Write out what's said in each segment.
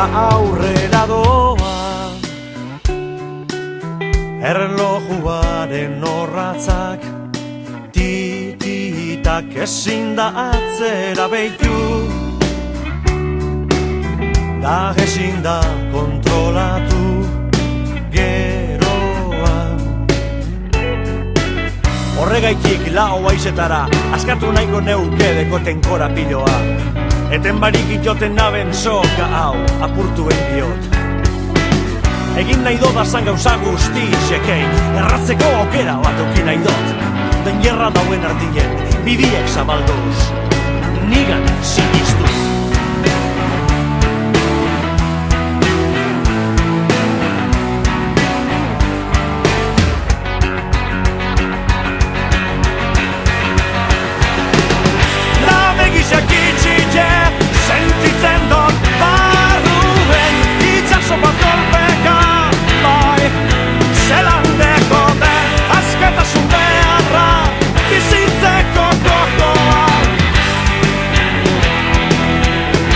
eta aurrera doa. Erlojuaren orratzak tititak ezin da atzera behitu, da ezin da kontrolatu geroa. Horregaitik lau haizetara askatu nahiko neuke dekoten korapiloa, eten barik itoten naben soka hau apurtuen diot. Egin nahi dut azan gauza guzti izekein, erratzeko aukera bat eukin nahi dut. Den gerra dauen ardien, bidiek zabalduz, nigan sinistu. Nabegisak itxite, sentitzen dut barruen, itxaso bat kolpeka, bai, zelan dekoten, askatasun beharra, bizitzeko kokoa.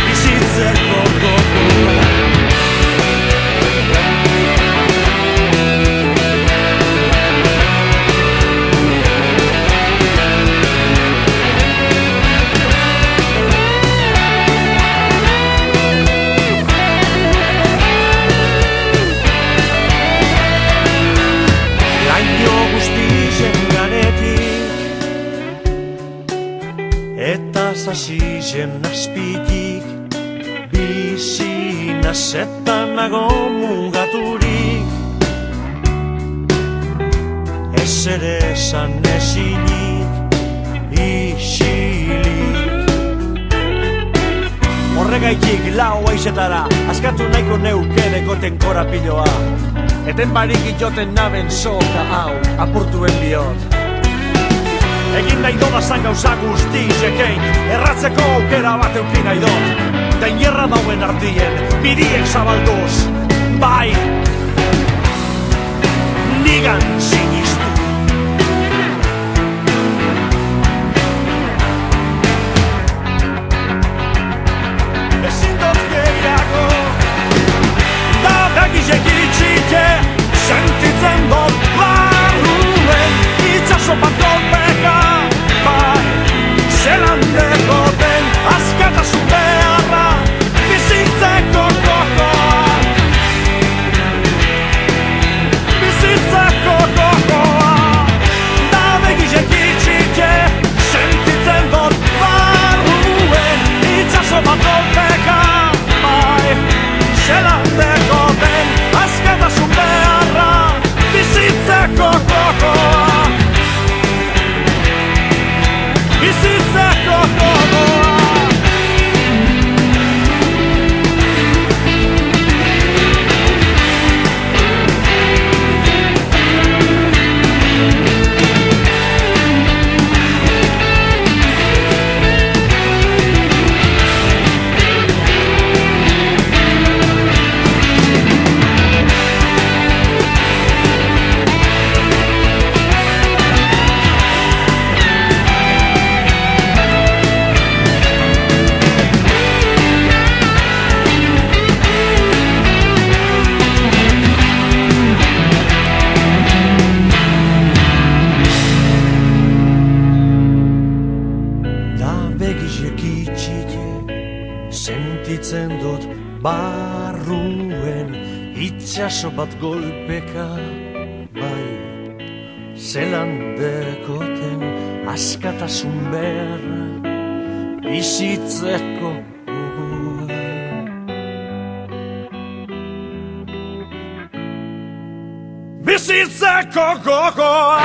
Bizitzeko kokoa. Laino guztizen ganetik eta zasizen azpitik, bizi nazetan nago mugaturik, ez ere esan ezinik, isilik. Horregaitik lau haizetara askatu nahiko neuke dekoten korapiloa, eten barik itoten naben soka hau apurtuen bihot. Egin nahi dodazan gauza guzti izekein, erratzeko aukera bat eukin nahi dut. Den gerra dauen ardien, bidiek zabalduz, bai, nigan sinistu. Ezin dut gehiago, da begizek itxite, sentitzen dut barruen, itxaso bat kolpeka, bai, zelan dekoten, askatasun beharra, bizitzeko kokoa. Bizitzeko kokoa. Da begizek itxite, sentitzen dut barruen, itxaso bat kolpeka, bai, zelan dekoten, askatasun beharra, bizitzeko kokoa. Bizitzeko kokoa. Sentitzen dut barruen, itxaso bat golpeka, bai, zelan dekoten, askatasun beharra, bizitzeko gogoa. Bizitzeko gogoa.